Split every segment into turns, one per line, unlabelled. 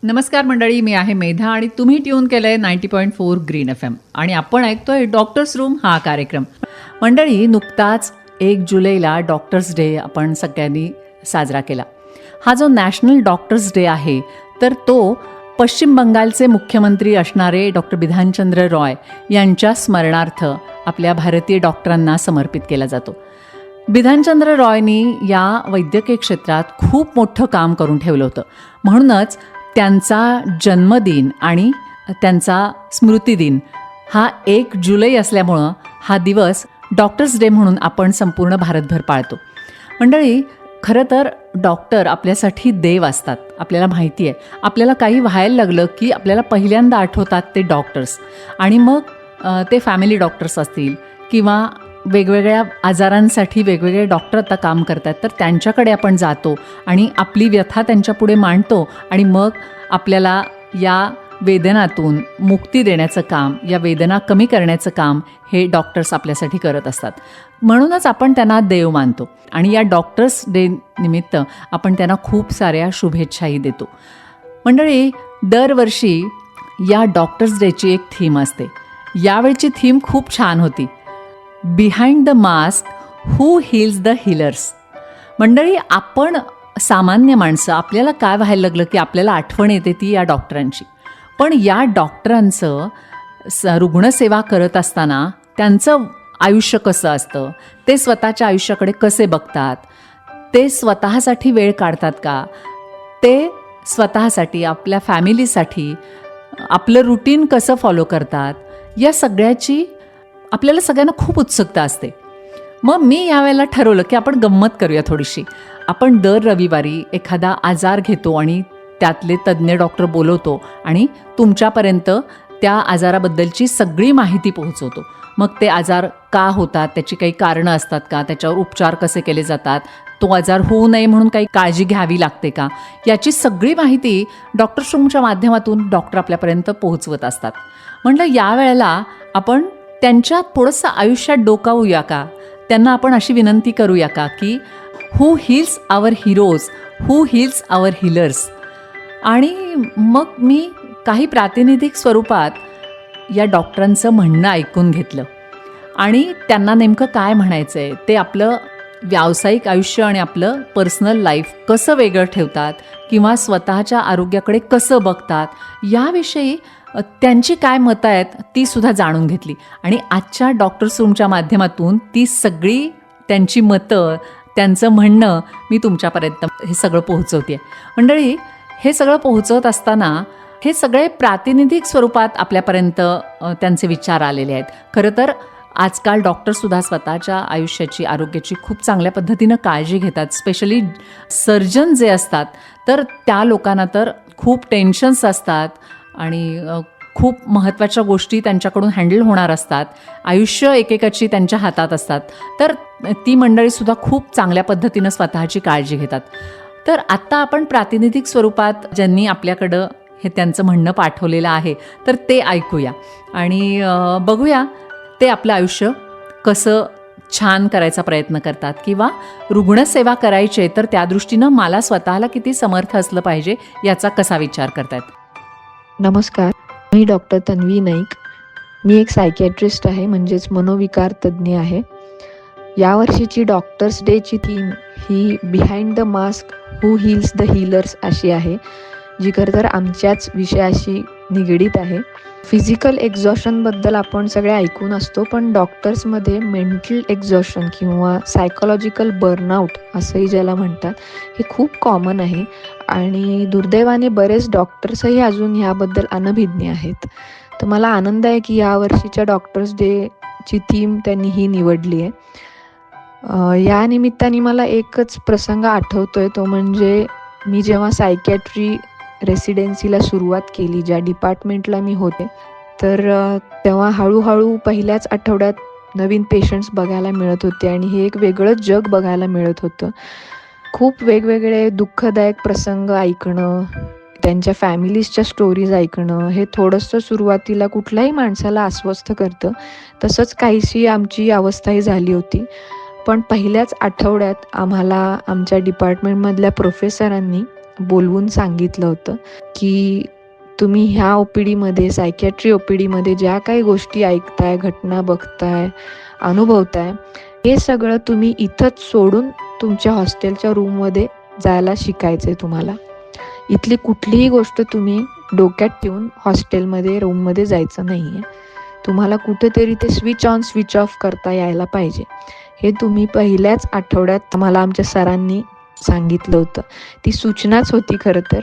नमस्कार मंडळी, मी आहे मेधा आणि तुम्ही ट्यून केलं आहे 90.4 ग्रीन FM आणि आपण ऐकतोय डॉक्टर्स रूम हा कार्यक्रम. मंडळी, नुकताच 1 जुलैला डॉक्टर्स डे आपण सगळ्यांनी साजरा केला. हा जो नॅशनल डॉक्टर्स डे आहे तर तो पश्चिम बंगालचे मुख्यमंत्री असणारे डॉक्टर बिधानचंद्र रॉय यांच्या स्मरणार्थ आपल्या भारतीय डॉक्टरांना समर्पित केला जातो. बिधानचंद्र रॉयनी या वैद्यकीय क्षेत्रात खूप मोठं काम करून ठेवलं होतं. म्हणूनच त्यांचा जन्मदिन आणि त्यांचा स्मृतिदिन हा 1 जुलै असल्यामुळं हा दिवस डॉक्टर्स डे म्हणून आपण संपूर्ण भारतभर पाळतो. मंडळी, खरं तर डॉक्टर आपल्यासाठी देव असतात. आपल्याला माहिती आहे, आपल्याला काही व्हायला लागलं की आपल्याला पहिल्यांदा आठवतात ते डॉक्टर्स. आणि मग ते फॅमिली डॉक्टर्स असतील किंवा वेगवेगळ्या आजारांसाठी वेगवेगळे डॉक्टर आता काम करतात, तर त्यांच्याकडे आपण जातो आणि आपली व्यथा त्यांच्यापुढे मांडतो आणि मग आपल्याला या वेदनातून मुक्ती देण्याचं काम, या वेदना कमी करण्याचं काम हे डॉक्टर्स आपल्यासाठी करत असतात. म्हणूनच आपण त्यांना देव मानतो आणि या डॉक्टर्स डे निमित्त आपण त्यांना खूप साऱ्या शुभेच्छाही देतो. मंडळी, दरवर्षी या डॉक्टर्स डेची एक थीम असते. यावेळची थीम खूप छान होती, behind the mask who heels the healers. मंडळी, आपण सामान्य माणसं, आपल्याला काय व्हायला लागलं की आपल्याला आठवण येते ती या डॉक्टरांची. पण या डॉक्टरांचं रुग्णसेवा करत असताना त्यांचं आयुष्य कसं असतं, ते स्वतःच्या आयुष्याकडे कसे बघतात, ते स्वतःसाठी वेळ काढतात का, ते स्वतःसाठी, आपल्या फॅमिलीसाठी आपलं रुटीन कसं फॉलो करतात, या सगळ्याची आपल्याला सगळ्यांना खूप उत्सुकता असते. मग मी यावेळेला ठरवलं की आपण गंमत करूया थोडीशी. आपण दर रविवारी एखादा आजार घेतो आणि त्यातले तज्ज्ञ डॉक्टर बोलवतो आणि तुमच्यापर्यंत त्या आजाराबद्दलची सगळी माहिती पोहोचवतो. मग ते आजार का होतात, त्याची काही कारणं असतात का, त्याच्यावर उपचार कसे केले जातात, तो आजार होऊ नये म्हणून काही काळजी घ्यावी लागते का, याची सगळी माहिती डॉक्टर्स रूमच्या माध्यमातून डॉक्टर आपल्यापर्यंत पोहोचवत असतात. म्हटलं यावेळेला आपण त्यांच्या थोडंसं आयुष्यात डोकावूया का, त्यांना आपण अशी विनंती करूया का की हू हील्स आवर हिरोज, हू हील्स आवर हीलर्स. आणि मग मी काही प्रातिनिधिक स्वरूपात या डॉक्टरांचं म्हणणं ऐकून घेतलं आणि त्यांना नेमकं काय म्हणायचं आहे, ते आपलं व्यावसायिक आयुष्य आणि आपलं पर्सनल लाईफ कसं वेगळं ठेवतात किंवा स्वतःच्या आरोग्याकडे कसं बघतात, याविषयी त्यांची काय मतं आहेत ती सुद्धा जाणून घेतली. आणि आजच्या डॉक्टर्स रूमच्या माध्यमातून ती सगळी त्यांची मतं, त्यांचं म्हणणं मी तुमच्यापर्यंत हे सगळं पोहोचवते. मंडळी, हे सगळं पोहोचवत असताना हे सगळे प्रातिनिधिक स्वरूपात आपल्यापर्यंत त्यांचे विचार आलेले आहेत. खरं तर आजकाल डॉक्टरसुद्धा स्वतःच्या आयुष्याची, आरोग्याची खूप चांगल्या पद्धतीनं काळजी घेतात. स्पेशली सर्जन जे असतात, तर त्या लोकांना तर खूप टेन्शन्स असतात आणि खूप महत्त्वाच्या गोष्टी त्यांच्याकडून हँडल होणार असतात. आयुष्य एकेकाची त्यांच्या हातात असतात. तर ती मंडळीसुद्धा खूप चांगल्या पद्धतीनं स्वतःची काळजी घेतात. तर आत्ता आपण प्रातिनिधिक स्वरूपात ज्यांनी आपल्याकडं हे त्यांचं म्हणणं पाठवलेलं आहे, तर ते ऐकूया आणि बघूया ते आपलं आयुष्य कसं छान करायचा प्रयत्न करतात किंवा रुग्णसेवा करायची तर त्या दृष्टीनं मला स्वतःला किती समर्थ असलं पाहिजे याचा कसा विचार करतात.
नमस्कार, मी डॉक्टर तन्वी नाईक. मी एक सायकियाट्रिस्ट आहे, म्हणजेच मनोविकार तज्ज्ञ आहे. यावर्षीची डॉक्टर्स डेची theme he behind the mask who heels the healers अशी आहे, जी खरं तर आमच्याच विषयाशी निगडीत आहे. फिजिकल एक्झॉशनबद्दल आपण सगळे ऐकून असतो, पण डॉक्टर्समध्ये मेंटल एक्झॉशन किंवा सायकोलॉजिकल बर्नआउट असंही ज्याला म्हणतात, हे खूप कॉमन आहे आणि दुर्दैवाने बरेच डॉक्टर्सही अजून ह्याबद्दल अनभिज्ञ आहेत. तर मला आनंद आहे की यावर्षीच्या डॉक्टर्स डेची थीम त्यांनी ही निवडली आहे. या निमित्ताने मला एकच प्रसंग आठवतोय, तो म्हणजे मी जेव्हा सायकॅट्री रेसिडेन्सीला सुरुवात केली, ज्या डिपार्टमेंटला मी होते, तर तेव्हा हळूहळू पहिल्याच आठवड्यात नवीन पेशंट्स बघायला मिळत होते आणि हे एक वेगळंच जग बघायला मिळत होतं. खूप वेगवेगळे दुःखदायक प्रसंग ऐकणं, त्यांच्या फॅमिलीजच्या स्टोरीज ऐकणं, हे थोडंसं सुरुवातीला कुठल्याही माणसाला अस्वस्थ करतं. तसंच काहीशी आमची अवस्थाही झाली होती. पण पहिल्याच आठवड्यात आम्हाला आमच्या डिपार्टमेंटमधल्या प्रोफेसरांनी बोलवून सांगितलं होतं की तुम्ही ह्या OPDमध्ये, सायकॅट्री OPDमध्ये ज्या काही गोष्टी ऐकताय, घटना बघताय, अनुभवताय, हे सगळं तुम्ही इथंच सोडून तुमच्या हॉस्टेलच्या रूममध्ये जायला शिकायचं आहे तुम्हाला. इथली कुठलीही गोष्ट तुम्ही डोक्यात ठेवून हॉस्टेलमध्ये, रूममध्ये जायचं नाही आहे. तुम्हाला कुठेतरी ते स्विच ऑन, स्विच ऑफ करता यायला पाहिजे. हे तुम्ही पहिल्याच आठवड्यात मला आमच्या सरांनी सांगितलं होतं. ती सूचनाच होती खरं तर,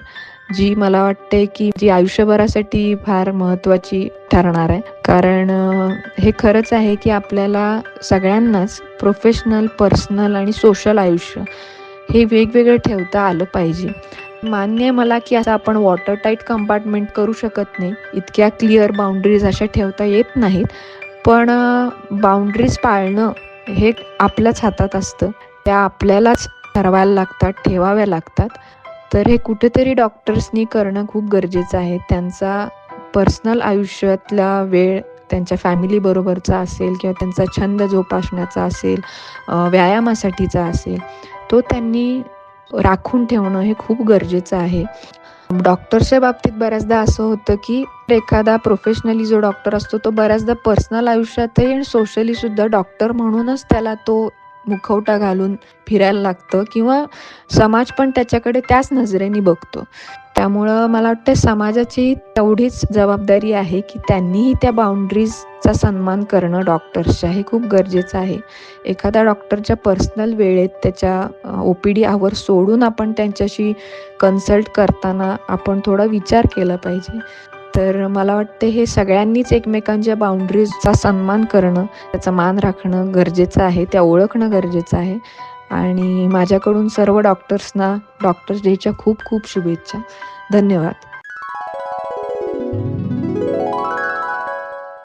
जी मला वाटते की जी आयुष्यभरासाठी फार महत्त्वाची ठरणार आहे. कारण हे खरंच आहे की आपल्याला सगळ्यांनाच प्रोफेशनल, पर्सनल आणि सोशल आयुष्य हे वेगवेगळं ठेवता आलं पाहिजे. मान्य आहे मला की असं आपण वॉटर टाईट कंपार्टमेंट करू शकत नाही, इतक्या क्लिअर बाउंड्रीज अशा ठेवता येत नाहीत. पण बाउंड्रीज पाळणं हे आपल्याच हातात असतं. त्या आपल्यालाच ठरवायला लागतात, ठेवाव्या लागतात. तर हे कुठेतरी डॉक्टर्सनी करणं खूप गरजेचं आहे. त्यांचा पर्सनल आयुष्यातला वेळ त्यांच्या फॅमिलीबरोबरचा असेल किंवा त्यांचा छंद जोपासण्याचा असेल, व्यायामासाठीचा असेल, तो त्यांनी राखून ठेवणं हे खूप गरजेचं आहे. डॉक्टर्सच्या बाबतीत बऱ्याचदा असं होतं की एखादा प्रोफेशनली जो डॉक्टर असतो तो बऱ्याचदा पर्सनल आयुष्यातही आणि सोशली सुद्धा डॉक्टर म्हणूनच त्याला तो मुखवटा घालून फिरायला लागतं किंवा समाज पण त्याच्याकडे त्याच नजरेने बघतो. त्यामुळं मला वाटतं समाजाची तेवढीच जबाबदारी आहे की त्यांनीही त्या बाउंड्रीजचा सन्मान करणं डॉक्टर्सच्या हे खूप गरजेचं आहे. एखाद्या डॉक्टरच्या पर्सनल वेळेत त्याच्या OPD आवर सोडून आपण त्यांच्याशी कन्सल्ट करताना आपण थोडा विचार केला पाहिजे. तर मला वाटते हे सगळ्यांनीच एकमेकांच्या बाउंड्रीजचा सन्मान करणं, त्याचा मान राखणं गरजेचं आहे, त्या ओळखणं गरजेचं आहे. आणि माझ्याकडून सर्व डॉक्टर्सना डॉक्टर्स डेच्या खूप खूप शुभेच्छा. धन्यवाद.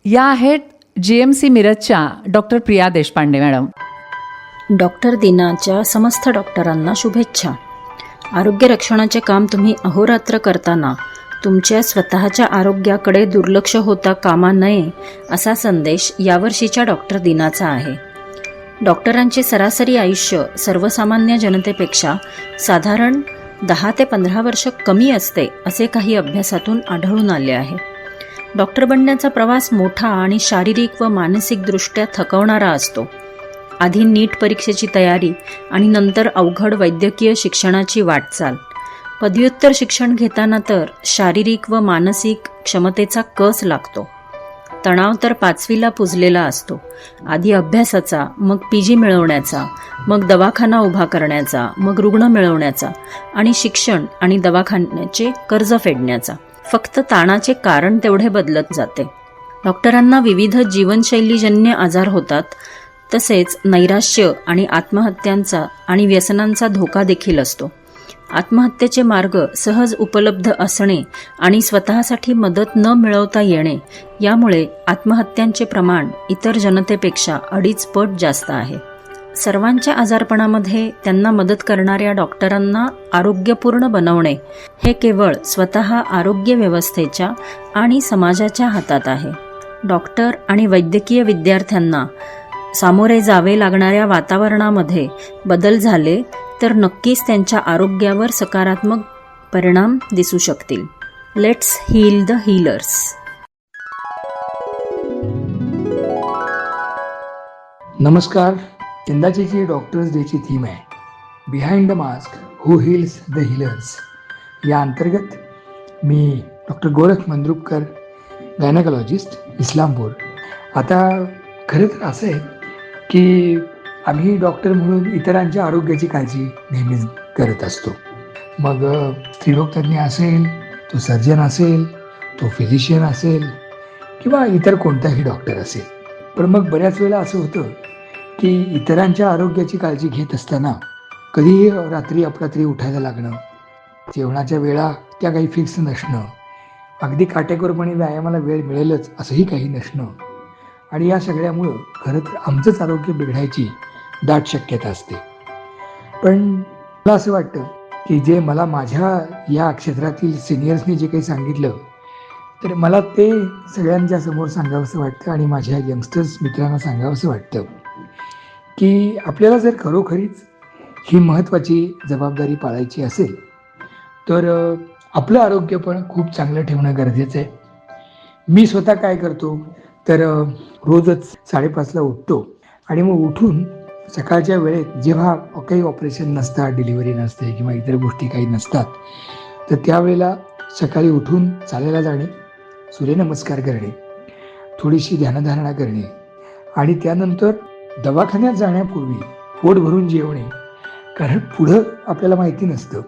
या आहेत GMC मिरजच्या doctor Priya Deshpande madam.
Doctor दिनाच्या समस्त डॉक्टरांना शुभेच्छा. आरोग्य रक्षणाचे काम तुम्ही अहोरात्र करताना तुमच्या स्वतःच्या आरोग्याकडे दुर्लक्ष होता कामा नये असा संदेश यावर्षीच्या डॉक्टर दिनाचा आहे. डॉक्टरांचे सरासरी आयुष्य सर्वसामान्य जनतेपेक्षा साधारण 10 ते 15 वर्ष कमी असते असे काही अभ्यासातून आढळून आले आहे. डॉक्टर बनण्याचा प्रवास मोठा आणि शारीरिक व मानसिकदृष्ट्या थकवणारा असतो. आधी नीट परीक्षेची तयारी आणि नंतर अवघड वैद्यकीय शिक्षणाची वाटचाल. पदव्युत्तर शिक्षण घेताना तर शारीरिक व मानसिक क्षमतेचा कस लागतो. तणाव तर 5वीला पुजलेला असतो. आधी अभ्यासाचा, मग PG मिळवण्याचा, मग दवाखाना उभा करण्याचा, मग रुग्ण मिळवण्याचा आणि शिक्षण आणि दवाखान्याचे कर्ज फेडण्याचा. फक्त ताणाचे कारण तेवढे बदलत जाते. डॉक्टरांना विविध जीवनशैलीजन्य आजार होतात. तसेच नैराश्य आणि आत्महत्यांचा आणि व्यसनांचा धोका देखील असतो. आत्महत्येचे मार्ग सहज उपलब्ध असणे आणि स्वतःसाठी मदत न मिळवता येणे यामुळे आत्महत्यांचे प्रमाण इतर जनतेपेक्षा 2.5 पट जास्त आहे. सर्वांच्या आजारपणामध्ये त्यांना मदत करणाऱ्या डॉक्टरांना आरोग्यपूर्ण बनवणे हे केवळ स्वतः आरोग्य व्यवस्थेच्या आणि समाजाच्या हातात आहे. डॉक्टर आणि वैद्यकीय विद्यार्थ्यांना सामोरे जावे लागणाऱ्या वातावरणामध्ये बदल झाले तर नक्कीच त्यांच्या आरोग्यावर सकारात्मक परिणाम दिसू शकतील. Let's heal the healers.
नमस्कार. यंदाची जी डॉक्टर्स डेची थीम आहे, behind the mask who heals the healers, या अंतर्गत मी डॉक्टर गोरख मंद्रुपकर, गायनेकोलॉजिस्ट, इस्लामपूर. आता खरं तर असं आहे की आम्ही डॉक्टर म्हणून इतरांच्या आरोग्याची काळजी नेहमीच करत असतो. मग स्त्रीरोग तज्ज्ञ असेल, तो सर्जन असेल, तो फिजिशियन असेल किंवा इतर कोणताही डॉक्टर असेल. पण मग बऱ्याच वेळेला असं होतं की इतरांच्या आरोग्याची काळजी घेत असताना कधीही रात्री अपरात्री उठायला लागणं, जेवणाच्या वेळा त्या काही फिक्स नसणं, अगदी काटेकोरपणे व्यायामाला वेळ मिळेलच असंही काही नसणं, आणि या सगळ्यामुळं खरं तर आमचंच आरोग्य बिघडायची दाट शक्यता असते. पण मला असं वाटतं की जे मला माझ्या या क्षेत्रातील सिनियर्सनी जे काही सांगितलं, तर मला ते सगळ्यांच्या समोर सांगावंसं वाटतं आणि माझ्या यंगस्टर्स मित्रांना सांगावंसं वाटतं की आपल्याला जर खरोखरीच ही महत्त्वाची जबाबदारी पाळायची असेल तर आपलं आरोग्य पण खूप चांगलं ठेवणं गरजेचं आहे. मी स्वतः काय करतो तर रोजच 5:30ला उठतो आणि मग उठून सकाळच्या वेळेत जेव्हा काही ऑपरेशन नसतात, डिलिव्हरी नसते किंवा इतर गोष्टी काही नसतात, तर त्यावेळेला सकाळी उठून चालायला जाणे, सूर्यनमस्कार करणे, थोडीशी ध्यानधारणा करणे आणि त्यानंतर दवाखान्यात जाण्यापूर्वी पोट भरून जेवणे, कारण पुढं आपल्याला माहिती नसतं.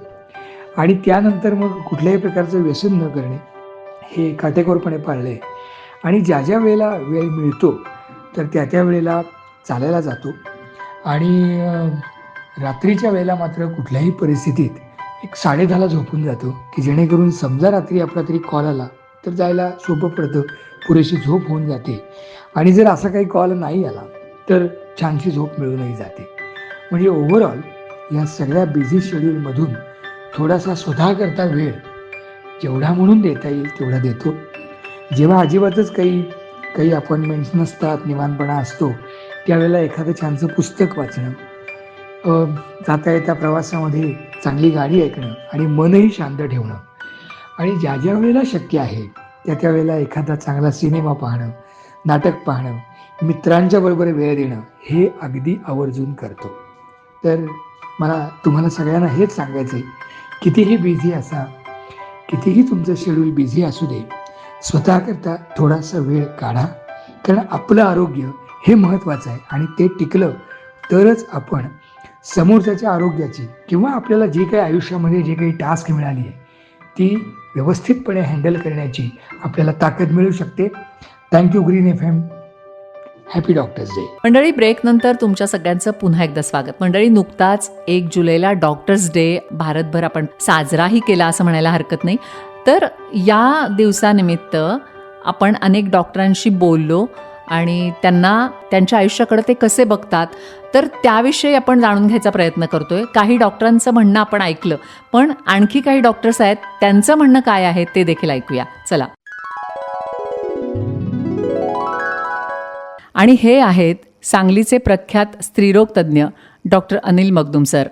आणि त्यानंतर मग कुठल्याही प्रकारचं व्यसन न करणे हे काटेकोरपणे पाळले आणि ज्या ज्या वेळेला वेळ मिळतो तर त्या वेळेला चालायला जातो आणि रात्रीच्या वेळेला मात्र कुठल्याही परिस्थितीत एक 10:30ला झोपून जातो की जेणेकरून समजा रात्री आपला तरी कॉल आला तर जायला सोपं पडतं, पुरेशी झोप होऊन जाते आणि जर असा काही कॉल नाही आला तर छानशी झोप मिळूनही जाते. म्हणजे ओव्हरऑल या सगळ्या बिझी शेड्यूलमधून थोडासा स्वतःकरता वेळ जेवढा म्हणून देता येईल तेवढा देतो. जेव्हा अजिबातच काही अपॉइंटमेंट्स नसतात, निवांतपणा असतो, त्यावेळेला एखादं छानसं पुस्तक वाचणं, जाता येता प्रवासामध्ये चांगली गाणी ऐकणं आणि मनही शांत ठेवणं आणि ज्या ज्या वेळेला शक्य आहे त्या वेळेला एखादा चांगला सिनेमा पाहणं, नाटक पाहणं, मित्रांच्या बरोबर वेळ देणं हे अगदी आवर्जून करतो. तर मला तुम्हाला सगळ्यांना हेच सांगायचं आहे, कितीही बिझी असा, कितीही तुमचं शेड्यूल बिझी असू दे, स्वतःकरता थोडासा वेळ काढा, कारण आपलं आरोग्य हे महत्त्वाचं आहे आणि ते टिकलं तरच आपण समोरच्याच्या आरोग्याची किंवा आपल्याला जी काही आयुष्यामध्ये जे काही टास्क मिळाली आहे ती व्यवस्थितपणे हँडल करण्याची आपल्याला ताकद मिळू शकते. Thank you green FM. Happy doctors day.
मंडळी, ब्रेकनंतर तुमच्या सगळ्यांचं पुन्हा एकदा स्वागत. मंडळी, नुकताच 1 जुलैला डॉक्टर्स डे भारतभर आपण साजराही केला असं म्हणायला हरकत नाही. तर या दिवसानिमित्त आपण अनेक डॉक्टरांशी बोललो आणि त्यांना त्यांच्या आयुष्याकडे ते कसे बघतात तर त्याविषयी आपण जाणून घ्यायचा प्रयत्न करतोय. काही डॉक्टरांचं म्हणणं आपण ऐकलं, पण आणखी काही डॉक्टर्स आहेत, त्यांचं म्हणणं काय आहे ते देखील ऐकूया. चला. आणि हे आहेत सांगलीचे प्रख्यात स्त्रीरोग तज्ज्ञ डॉक्टर अनिल मगदुम सर.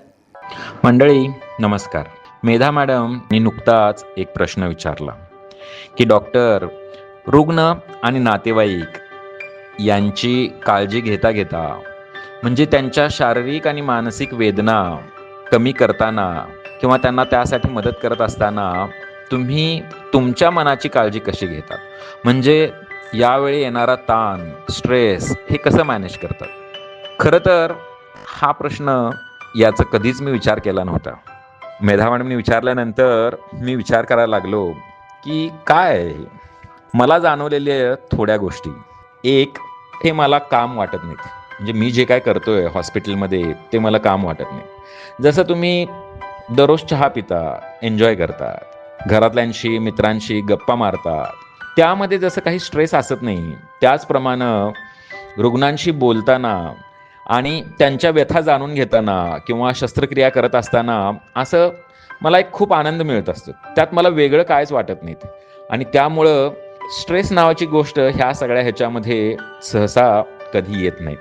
मंडळी नमस्कार. मेधा मॅडमनी नुकताच एक प्रश्न विचारला की डॉक्टर, रुग्ण आणि नातेवाईक यांची काळजी घेता घेता म्हणजे त्यांच्या शारीरिक आणि मानसिक वेदना कमी करताना किंवा त्यांना त्यासाठी मदत करत असताना तुम्ही तुमच्या मनाची काळजी कशी घेतात, म्हणजे यावेळी येणारा ताण, स्ट्रेस हे कसं मॅनेज करतात? खरं तर हा प्रश्न याचा कधीच मी विचार केला नव्हता. मेधा मॅडमनी विचारल्यानंतर मी विचार करायला लागलो की काय आहे. मला जाणवलेल्या थोड्या गोष्टी. एक, हे मला काम वाटत नाहीत. म्हणजे मी जे काय करतोय हॉस्पिटलमध्ये ते मला काम वाटत नाही. जसं तुम्ही दररोज चहा पिता, एन्जॉय करतात, घरातल्यांशी मित्रांशी गप्पा मारतात, त्यामध्ये जसं काही स्ट्रेस असत नाही, त्याचप्रमाणे रुग्णांशी बोलताना आणि त्यांच्या व्यथा जाणून घेताना किंवा शस्त्रक्रिया करत असताना असं मला एक खूप आनंद मिळत असतो. त्यात मला वेगळं कायच वाटत नाहीत आणि त्यामुळं स्ट्रेस नावाची गोष्ट ह्या सगळ्या ह्याच्यामध्ये सहसा कधी येत नाहीत.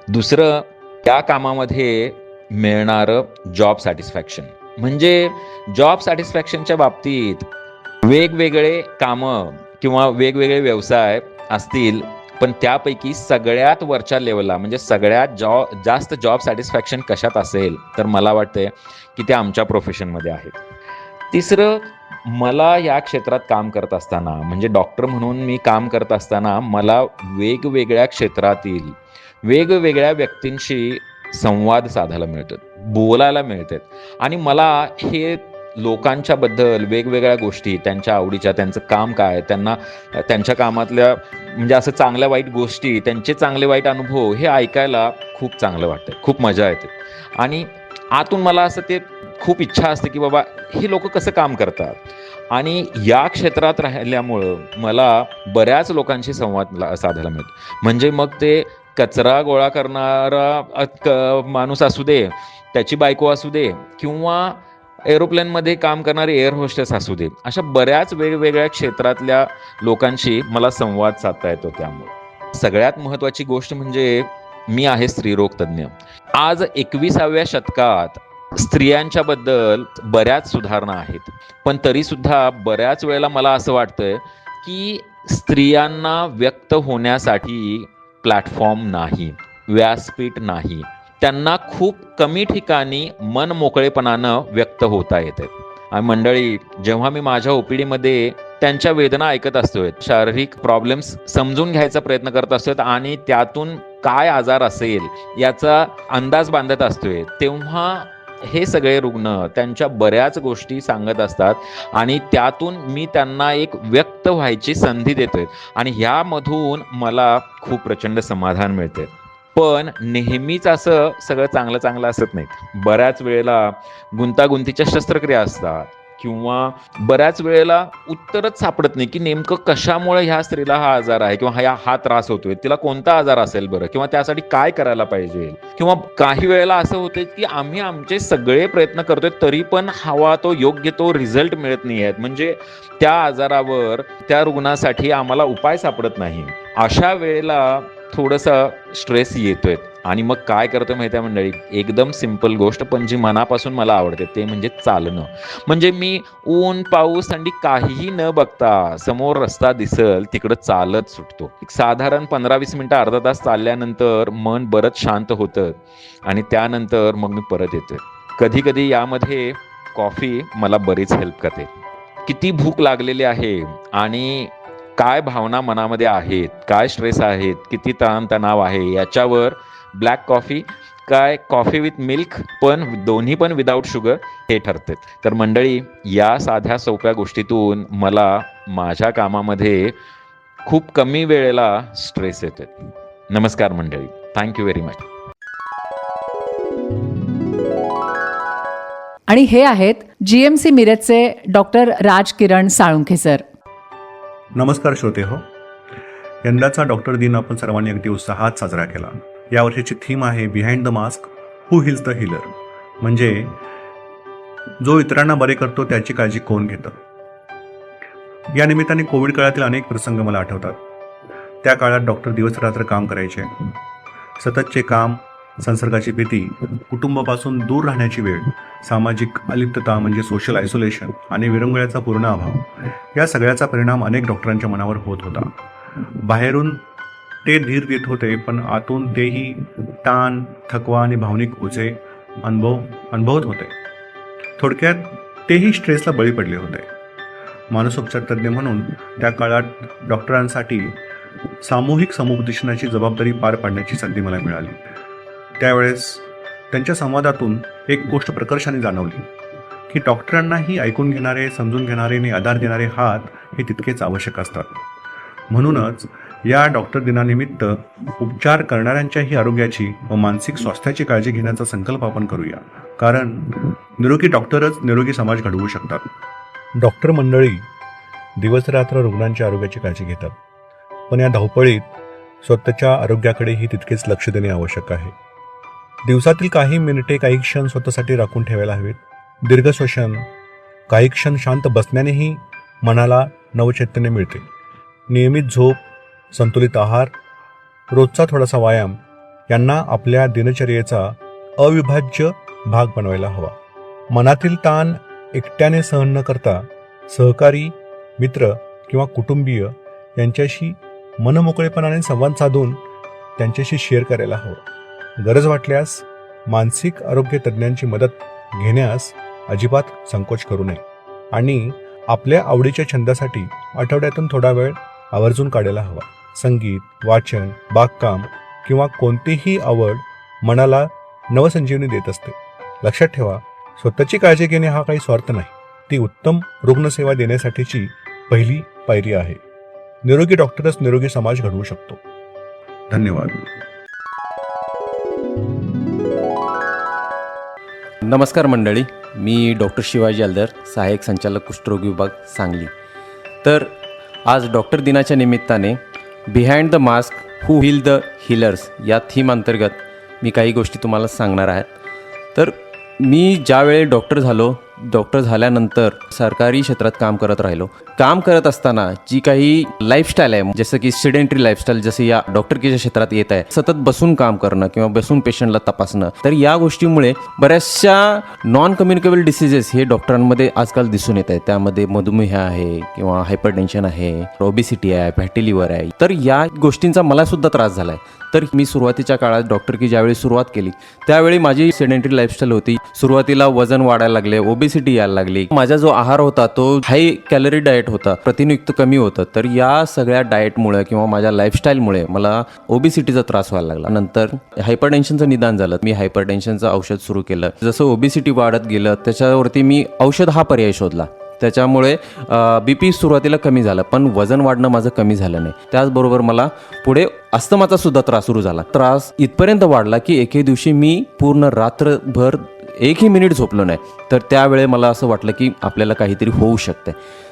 दुसरं, त्या कामामध्ये मिळणारं जॉब सॅटिस्फॅक्शन. म्हणजे जॉब सॅटिस्फॅक्शनच्या बाबतीत वेगवेगळे कामं किंवा वेगवेगळे व्यवसाय असतील, पण त्यापैकी सगळ्यात वरच्या लेवलला म्हणजे सगळ्यात जास्त जॉब सॅटिस्फॅक्शन कशात असेल तर मला वाटतंय की ते आमच्या प्रोफेशनमध्ये आहेत. तिसरं, मला या क्षेत्रात काम करत असताना म्हणजे डॉक्टर म्हणून मी काम करत असताना मला वेगवेगळ्या क्षेत्रातील वेगवेगळ्या व्यक्तींशी संवाद साधायला मिळतात, बोलायला मिळतात आणि मला हे लोकांच्या बद्दल वेगवेगळ्या गोष्टी, त्यांच्या आवडीच्या, त्यांचं काम काय, त्यांना त्यांच्या कामातल्या म्हणजे असं चांगल्या वाईट गोष्टी, त्यांचे चांगले वाईट अनुभव हे ऐकायला खूप चांगलं वाटतं, खूप मजा येते आणि आतून मला असं ते खूप इच्छा असते की बाबा हे लोक कसं काम करतात. आणि या क्षेत्रात राहिल्यामुळं मला बऱ्याच लोकांशी संवाद साधायला मिळतो. म्हणजे मग ते कचरा गोळा करणारा माणूस असू दे, त्याची बायको असू दे किंवा एरोप्लेनमध्ये काम करणारे एअर होस्टेस असू दे, अशा बऱ्याच वेगवेगळ्या क्षेत्रातल्या लोकांशी मला संवाद साधता येतो. त्यामुळे सगळ्यात महत्त्वाची गोष्ट म्हणजे मी आहे स्त्रीरोग तज्ज्ञ. आज 21व्या शतकात स्त्रियांच्याबद्दल बऱ्याच सुधारणा आहेत, पण तरीसुद्धा बऱ्याच वेळेला मला असं वाटतंय की स्त्रियांना व्यक्त होण्यासाठी प्लॅटफॉर्म नाही, व्यासपीठ नाही. त्यांना खूप कमी ठिकाणी मन मोकळेपणानं व्यक्त होता येते. आणि मंडळी, जेव्हा मी माझ्या ओपीडीमध्ये त्यांच्या वेदना ऐकत असतोय, शारीरिक प्रॉब्लेम्स समजून घ्यायचा प्रयत्न करत असतोय आणि त्यातून काय आजार असेल याचा अंदाज बांधत असतोय, तेव्हा हे सगळे रुग्ण त्यांच्या बऱ्याच गोष्टी सांगत असतात आणि त्यातून मी त्यांना एक व्यक्त व्हायची संधी देतोय आणि ह्यामधून मला खूप प्रचंड समाधान मिळते. पण नेहमीच असं सगळं चांगलं चांगलं असत नाही. बऱ्याच वेळेला गुंतागुंतीच्या शस्त्रक्रिया असतात किंवा बऱ्याच वेळेला उत्तरच सापडत नाही की नेमकं कशामुळे ह्या स्त्रीला हा आजार आहे किंवा हा त्रास होतोय, तिला कोणता आजार असेल बरं, किंवा त्यासाठी काय करायला पाहिजे. किंवा काही वेळेला असं होतं की आम्ही आमचे सगळे प्रयत्न करतोय तरी पण हवा तो योग्य तो रिझल्ट मिळत नाही आहेत, म्हणजे त्या आजारावर त्या रुग्णासाठी आम्हाला उपाय सापडत नाही. अशा वेळेला थोडंसं स्ट्रेस येतोय आणि मग काय करतोय माहिती आहे मंडळी, एकदम सिंपल गोष्ट पण जी मनापासून मला आवडते ते म्हणजे चालणं. म्हणजे मी ऊन पाऊस थंडी काहीही न बघता समोर रस्ता दिसल तिकडं चालत सुटतो. एक साधारण 15-20 मिनिटं अर्धा तास चालल्यानंतर मन बरंच शांत होतं आणि त्यानंतर मग मी परत येतोय. कधी कधी यामध्ये कॉफी मला बरीच हेल्प करते. किती भूक लागलेली आहे आणि काय भावना मनामध्ये आहेत, काय स्ट्रेस आहेत, किती ताणतणाव आहे, याच्यावर ब्लॅक कॉफी काय कॉफी विथ मिल्क पण दोन्ही पण विदाऊट शुगर हे ठरते. तर मंडळी, या साध्या सोप्या गोष्टीतून मला माझ्या कामामध्ये खूप कमी वेळेला स्ट्रेस येतोय. नमस्कार मंडळी, थँक्यू व्हेरी मच.
आणि हे आहेत GMC मिरजचे डॉक्टर राजकिरण साळुंखे सर.
नमस्कार श्रोते हो. यंदाचा डॉक्टर दिन आपण सर्वांनी अगदी उत्साहात साजरा केला. यावर्षीची थीम आहे behind the mask who heals the healer, म्हणजे जो इतरांना बरे करतो त्याची काळजी कोण घेतं. या निमित्ताने कोविड काळातील अनेक प्रसंग मला आठवतात. त्या काळात डॉक्टर दिवसरात्र काम करायचे. सततचे काम, संसर्गाची भीती, कुटुंबापासून दूर राहण्याची वेळ, सामाजिक अलिप्तता म्हणजे सोशल आयसोलेशन आणि विरंगुळ्याचा पूर्ण अभाव, या सगळ्याचा परिणाम अनेक डॉक्टरांच्या मनावर होत होता. बाहेरून ते धीर देत होते, पण आतून तेही ताण, थकवा आणि भावनिक ओझे अनुभवत होते. थोडक्यात तेही स्ट्रेसला बळी पडले होते. मानसोपचार तज्ज्ञ म्हणून त्या काळात डॉक्टरांसाठी सामूहिक समुपदेशनाची जबाबदारी पार पाडण्याची संधी मला मिळाली. त्यावेळेस त्यांच्या संवादातून एक गोष्ट प्रकर्षाने जाणवली की डॉक्टरांनाही ऐकून घेणारे, समजून घेणारे आणि आधार देणारे हात हे तितकेच आवश्यक असतात. म्हणूनच या डॉक्टर दिनानिमित्त उपचार करणाऱ्यांच्याही आरोग्याची व मानसिक स्वास्थ्याची काळजी घेण्याचा संकल्प आपण करूया, कारण निरोगी डॉक्टरच निरोगी समाज घडवू शकतात. डॉक्टर मंडळी दिवसरात्र रुग्णांच्या आरोग्याची काळजी घेतात, पण या धावपळीत स्वतःच्या आरोग्याकडेही तितकेच लक्ष देणे आवश्यक आहे. दिवसातील काही मिनिटे, काही क्षण स्वतःसाठी राखून ठेवायला हवेत. दीर्घ श्वसन, काही क्षण शांत बसण्यानेही मनाला नवचैतन्य मिळते. नियमित झोप, संतुलित आहार, रोजचा थोडासा व्यायाम यांना आपल्या दिनचर्येचा अविभाज्य भाग बनवायला हवा. मनातील ताण एकट्याने सहन न करता सहकारी, मित्र किंवा कुटुंबीय यांच्याशी मनमोकळेपणाने संवाद साधून त्यांच्याशी शेअर करायला हवं. गरज वाटल्यास मानसिक आरोग्य तज्ज्ञांची मदत घेण्यास अजिबात संकोच करू नये आणि आपल्या आवडीच्या छंदासाठी आठवड्यातून थोडा वेळ आवर्जून काढायला हवा. संगीत, वाचन, बागकाम किंवा कोणतीही आवड मनाला नवसंजीवनी देत असते. लक्षात ठेवा, स्वतःची काळजी घेणे हा काही स्वार्थ नाही, ती उत्तम रुग्णसेवा देण्यासाठीची पहिली पायरी आहे. निरोगी डॉक्टरच निरोगी समाज घडवू शकतो. धन्यवाद.
नमस्कार मंडळी, मी डॉक्टर शिवाजी आलदर, सहाय्यक संचालक कुष्ठरोग विभाग, सांगली. तर आज डॉक्टर दिनाच्या निमित्ताने behind the mask who heal the healers या थीम अंतर्गत मी काही गोष्टी तुम्हाला सांगणार आहेत. तर मी ज्यावेळी डॉक्टर झालो डॉक्टर झाल्यानंतर सरकारी क्षेत्रात काम करत राहिलो. काम करत असताना जी काही लाईफस्टाईल आहे, जसं की सिडेंटरी लाईफस्टाईल जसे या डॉक्टरकीच्या क्षेत्रात येत आहे, सतत बसून काम करणं किंवा बसून पेशंटला तपासणं, तर या गोष्टीमुळे बऱ्याचशा नॉन कम्युनिकेबल डिसीजेस हे डॉक्टरांमध्ये आजकाल दिसून येत आहेत. त्यामध्ये मधुमेह आहे किंवा हायपरटेन्शन आहे, ओबेसिटी आहे, फॅटी लिव्हर आहे. तर या गोष्टींचा मला सुद्धा त्रास झाला आहे. तर मी सुरुवातीच्या काळात डॉक्टरकी ज्यावेळी सुरुवात केली त्यावेळी माझी सेडेंटरी लाईफस्टाईल होती. सुरुवातीला वजन वाढायला लागले, ओबेसिटी यायला लागली. माझा जो आहार होता तो हाय कॅलरी डाएट होता, प्रथिनयुक्त कमी होतं. तर या सगळ्या डाएटमुळे किंवा माझ्या लाईफस्टाईलमुळे मला ओबेसिटीचा त्रास व्हायला लागला. नंतर हायपरटेन्शनचं निदान झालं. मी हायपरटेन्शनचं औषध सुरू केलं. जसं ओबेसिटी वाढत गेलं त्याच्यावरती मी औषध हा पर्याय शोधला. त्याच्यामुळे BP सुरुवातीला कमी झालं, पण वजन वाढणं माझं कमी झालं नाही. त्याचबरोबर मला पुढे अस्थमाचा सुद्धा त्रास सुरू झाला. त्रास इथपर्यंत वाढला की एके दिवशी मी पूर्ण रात्रभर एकही मिनिट झोपलो नाही. तर त्यावेळे मला असं वाटलं की आपल्याला काहीतरी होऊ शकते.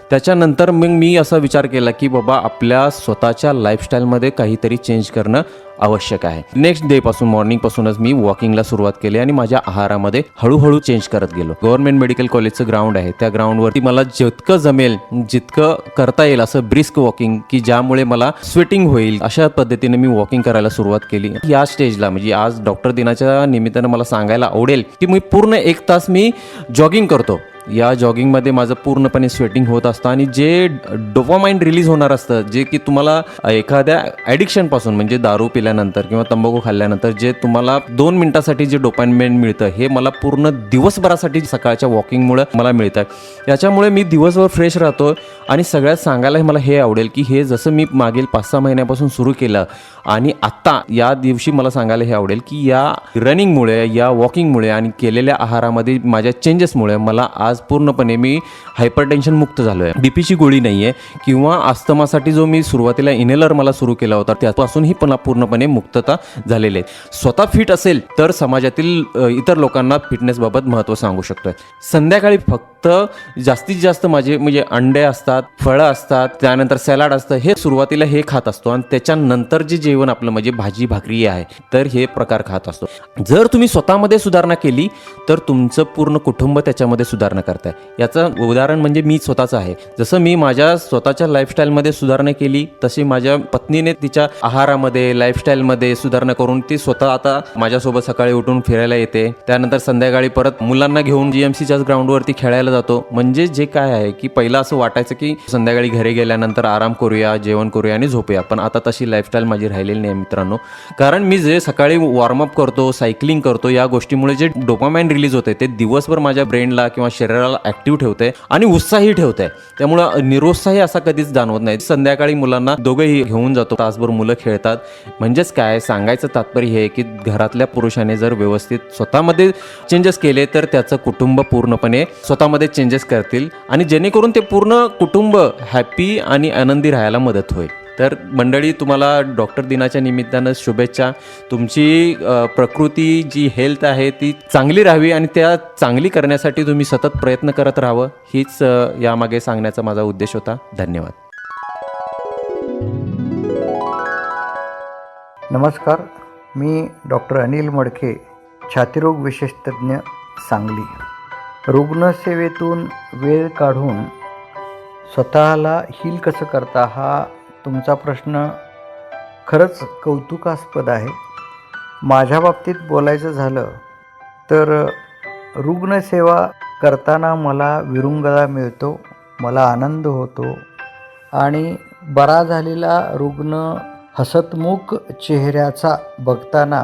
त्याच्यानंतर मग मी असा विचार केला की बाबा आपल्या स्वतःच्या लाईफस्टाईलमध्ये काहीतरी चेंज करणं आवश्यक आहे. नेक्स्ट डेपासून मॉर्निंगपासूनच मी वॉकिंगला सुरुवात केली आणि माझ्या आहारामध्ये हळूहळू चेंज करत गेलो. गव्हर्नमेंट मेडिकल कॉलेजचं ग्राउंड आहे, त्या ग्राउंडवरती मला जितकं जमेल जितकं करता येईल असं ब्रिस्क वॉकिंग की ज्यामुळे मला स्वेटिंग होईल अशा पद्धतीने मी वॉकिंग करायला सुरुवात केली. या स्टेजला म्हणजे आज डॉक्टर दिनाच्या निमित्तानं मला सांगायला आवडेल की मी पूर्ण 1 तास मी जॉगिंग करतो. या जॉगिंगमध्ये माझं पूर्णपणे स्वेटिंग होत असतं आणि जे डोपामाइन रिलीज होणार असतं, जे की तुम्हाला एखाद्या ॲडिक्शनपासून म्हणजे दारू पिल्यानंतर किंवा तंबाखू खाल्ल्यानंतर जे तुम्हाला 2 मिनिटासाठी जे डोपामाइन मिळतं हे मला पूर्ण दिवसभरासाठी सकाळच्या वॉकिंगमुळे मला मिळतं. याच्यामुळे मी दिवसभर फ्रेश राहतो. आणि सगळ्यात सांगायला मला हे आवडेल की हे जसं मी मागील 5-6 महिन्यापासून सुरू केलं आणि आत्ता या दिवशी मला सांगायला हे आवडेल की या रनिंगमुळे, या वॉकिंगमुळे आणि केलेल्या आहारामध्ये माझ्या चेंजेसमुळे मला आज पूर्णपणे मी हायपरटेन्शन मुक्त झालो आहे. BPची गोळी नाही आहे किंवा अस्थमासाठी जो मी सुरुवातीला इनहेलर मला सुरू केला होता त्यापासूनही पण पूर्णपणे मुक्तता झालेली आहे. स्वतः फिट असेल तर समाजातील इतर लोकांना फिटनेसबाबत महत्त्व सांगू शकतोय. संध्याकाळी फक्त जास्तीत जास्त माझे म्हणजे अंडे असतात, फळं असतात, त्यानंतर सॅलाड असतं, हे सुरुवातीला हे खात असतो आणि त्याच्यानंतर जे जेवण आपलं म्हणजे भाजी भाकरी आहे तर हे प्रकार खात असतो. जर तुम्ही स्वतःमध्ये सुधारणा केली तर तुमचं पूर्ण कुटुंब त्याच्यामध्ये सुधारणा करताय. याचं उदाहरण म्हणजे मी स्वतःच आहे. जसं मी माझ्या स्वतःच्या लाईफस्टाईलमध्ये सुधारणा केली तशी माझ्या पत्नीने तिच्या आहारामध्ये, लाईफस्टाईलमध्ये सुधारणा करून ती स्वतः आता माझ्यासोबत सकाळी उठून फिरायला येते. त्यानंतर संध्याकाळी परत मुलांना घेऊन GMCच्याच ग्राउंडवरती खेळायला जातो. म्हणजे जे काय आहे की पहिलं असं वाटायचं की संध्याकाळी घरी गेल्यानंतर आराम करूया, जेवण करूया आणि झोपूया, पण आता तशी लाईफस्टाईल माझी राहिलेली नाही मित्रांनो. कारण मी जे सकाळी वॉर्मअप करतो, सायकलिंग करतो, या गोष्टीमुळे जे डोपामाइन रिलीज होते ते दिवसभर माझ्या ब्रेनला किंवा शरीराला ॲक्टिव्ह ठेवते आणि उत्साही ठेवते. त्यामुळं निरुत्साही असा कधीच जाणवत नाही. संध्याकाळी मुलांना दोघंही घेऊन जातो, तासभर मुलं खेळतात. म्हणजेच काय सांगायचं तात्पर्य हे की घरातल्या पुरुषाने जर व्यवस्थित स्वतःमध्ये चेंजेस केले तर त्याचं कुटुंब पूर्णपणे स्वतःमध्ये चेंजेस करतील आणि जेणेकरून ते पूर्ण कुटुंब हॅपी आणि आनंदी राहायला मदत होईल. तर मंडळी, तुम्हाला डॉक्टर दिनाच्या निमित्तानं शुभेच्छा. तुमची प्रकृती जी हेल्थ आहे ती चांगली राहावी आणि त्या चांगली करण्यासाठी तुम्ही सतत प्रयत्न करत राहावं, हीच यामागे सांगण्याचा माझा उद्देश होता. धन्यवाद.
नमस्कार, मी डॉक्टर अनिल मडके, छातीरोग विशेषज्ञ, सांगली. रुग्णसेवेतून वेळ काढून स्वतःला हील कसं करता हा तुमचा प्रश्न खरंच कौतुकास्पद आहे. माझ्या बाबतीत बोलायचं झालं तर रुग्णसेवा करताना मला विरंगुळा मिळतो, मला आनंद होतो आणि बरा झालेला रुग्ण हसतमुख चेहऱ्याचा बघताना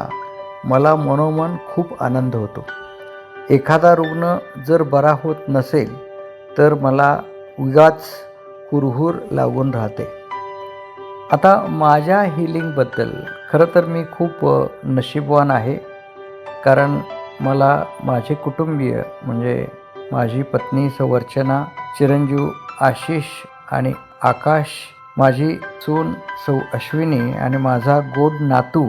मला मनोमन खूप आनंद होतो. एखादा रुग्ण जर बरा होत नसेल तर मला उगाच कुरहूर लागून राहते. आता माझ्या हिलिंगबद्दल खरं तर मी खूप नशीबवान आहे, कारण मला माझे कुटुंबीय म्हणजे माझी पत्नी सौ चिरंजीव आशिष आणि आकाश, माझी सून सौ अश्विनी आणि माझा गोड नातू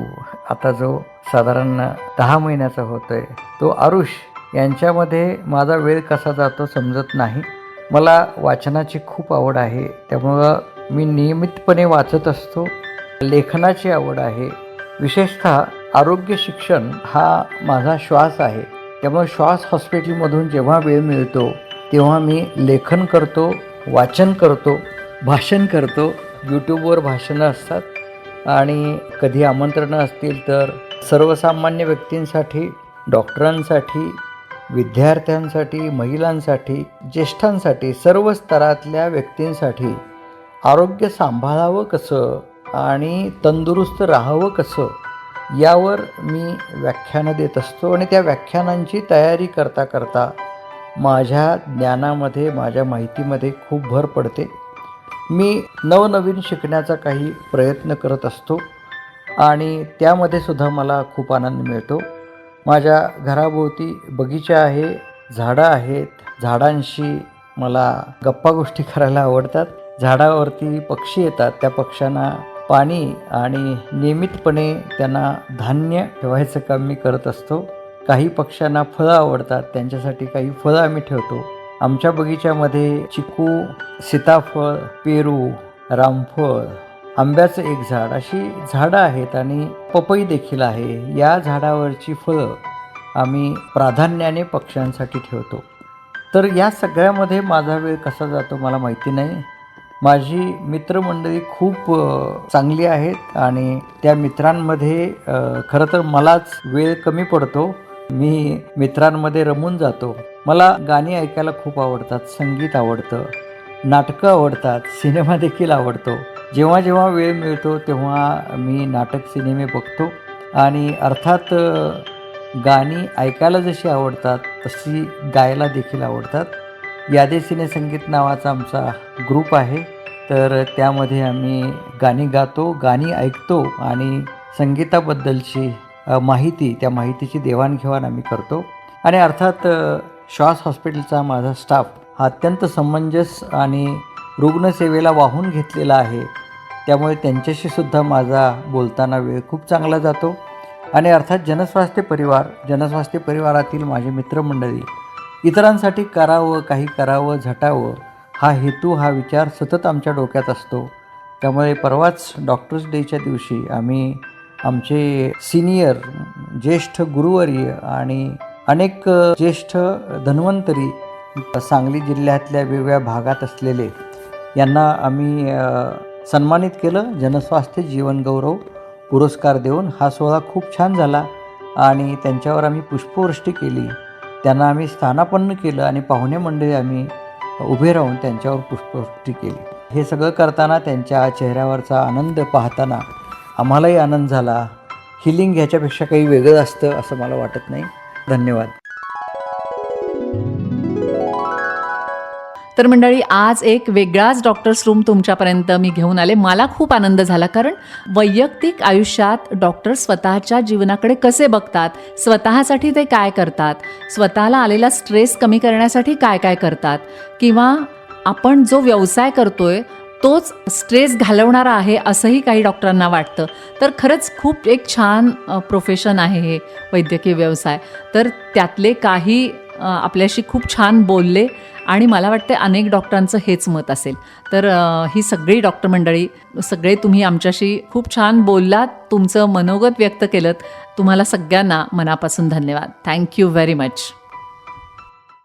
आता जो साधारण 10 महिन्याचा होतोय तो आरुष, यांच्यामध्ये माझा वेळ कसा जातो समजत नाही. मला वाचनाची खूप आवड आहे, त्यामुळं मी नियमितपणे वाचत असतो. लेखनाची आवड आहे. विशेषतः आरोग्य शिक्षण हा माझा श्वास आहे. त्यामुळे श्वास हॉस्पिटलमधून जेव्हा वेळ मिळतो तेव्हा मी लेखन करतो, वाचन करतो, भाषण करतो. यूट्यूबवर भाषणं असतात आणि कधी आमंत्रणं असतील तर सर्वसामान्य व्यक्तींसाठी, डॉक्टरांसाठी, विद्यार्थ्यांसाठी, महिलांसाठी, ज्येष्ठांसाठी, सर्व स्तरातल्या व्यक्तींसाठी आरोग्य सांभाळावं कसं आणि तंदुरुस्त राहावं कसं यावर मी व्याख्यानं देत असतो. आणि त्या व्याख्यानांची तयारी करता करता माझ्या ज्ञानामध्ये, माझ्या माहितीमध्ये खूप भर पडते. मी नवनवीन शिकण्याचा काही प्रयत्न करत असतो आणि त्यामध्ये सुद्धा मला खूप आनंद मिळतो. माझ्या घराभोवती बगीचा आहे, झाडं आहेत. झाडांशी मला गप्पा गोष्टी करायला आवडतात. झाडावरती पक्षी येतात, त्या पक्ष्यांना पाणी आणि नियमितपणे त्यांना धान्य ठेवायचं काम मी करत असतो. काही पक्ष्यांना फळं आवडतात, त्यांच्यासाठी काही फळं आम्ही ठेवतो. आमच्या बगीच्यामध्ये चिकू, सीताफळ, पेरू, रामफळ, आंब्याचं एक झाड अशी झाडं आहेत आणि पपई देखील आहे. या झाडावरची फळं आम्ही प्राधान्याने पक्ष्यांसाठी ठेवतो. तर या सगळ्यामध्ये माझा वेळ कसा जातो मला माहिती नाही. माझी मित्रमंडळी खूप चांगली आहेत आणि त्या मित्रांमध्ये खरं तर मलाच वेळ कमी पडतो. मी मित्रांमध्ये रमून जातो. मला गाणी ऐकायला खूप आवडतात, संगीत आवडतं, नाटकं आवडतात, सिनेमा देखील आवडतो. जेव्हा जेव्हा वेळ मिळतो तेव्हा मी नाटक, सिनेमे बघतो आणि अर्थात गाणी ऐकायला जशी आवडतात तशी गायला देखील आवडतात. यादे सिने संगीत नावाचा आमचा ग्रुप आहे, तर त्यामध्ये आम्ही गाणी गातो, गाणी ऐकतो आणि संगीताबद्दलची माहिती, त्या माहितीची देवाणघेवाण आम्ही करतो. आणि अर्थात श्वास हॉस्पिटलचा माझा स्टाफ हा अत्यंत समंजस आणि रुग्णसेवेला वाहून घेतलेला आहे. त्यामुळे त्यांच्याशी सुद्धा माझा बोलताना वेळ खूप चांगला जातो. आणि अर्थात जनस्वास्थ्य परिवारातील माझे मित्रमंडळी, इतरांसाठी करावं, काही करावं, झटावं हा हेतू, हा विचार सतत आमच्या डोक्यात असतो. त्यामुळे परवाच डॉक्टर्स डेच्या दिवशी आम्ही आमचे सिनियर, ज्येष्ठ गुरुवर्य आणि अनेक ज्येष्ठ धन्वंतरी सांगली जिल्ह्यातल्या वेगवेगळ्या भागात असलेले यांना आम्ही सन्मानित केलं. जनस्वास्थ्य जीवन गौरव पुरस्कार देऊन हा सोहळा खूप छान झाला आणि त्यांच्यावर आम्ही पुष्पवृष्टी केली. त्यांना आम्ही स्थानापन्न केलं आणि पाहुणे मंडळी आम्ही उभे राहून त्यांच्यावर पुष्पवृष्टी केली. हे सगळं करताना त्यांच्या चेहऱ्यावरचा आनंद पाहताना आम्हालाही आनंद झाला. हिलिंग ह्याच्यापेक्षा काही वेगळं असतं असं मला वाटत नाही. धन्यवाद.
तर मंडळी, आज एक वेगळाच डॉक्टर्स रूम तुमच्यापर्यंत मी घेऊन आले. मला खूप आनंद झाला, कारण वैयक्तिक आयुष्यात डॉक्टर स्वतःच्या जीवनाकडे कसे बघतात, स्वतःसाठी ते काय करतात, स्वतःला आलेला स्ट्रेस कमी करण्यासाठी काय काय करतात, किंवा आपण जो व्यवसाय करतोय तोच स्ट्रेस घालवणारा आहे असंही काही डॉक्टरांना वाटतं. तर खरंच खूप एक छान प्रोफेशन आहे हे वैद्यकीय व्यवसाय. तर त्यातले काही आपल्याशी खूप छान बोलले आणि मला वाटते अनेक डॉक्टरांचं हेच मत असेल. तर ही सगळी डॉक्टर मंडळी, सगळे तुम्ही आमच्याशी खूप छान बोललात, तुमचं मनोगत व्यक्त केलं. तुम्हाला सगळ्यांना मनापासून धन्यवाद. Thank you very much.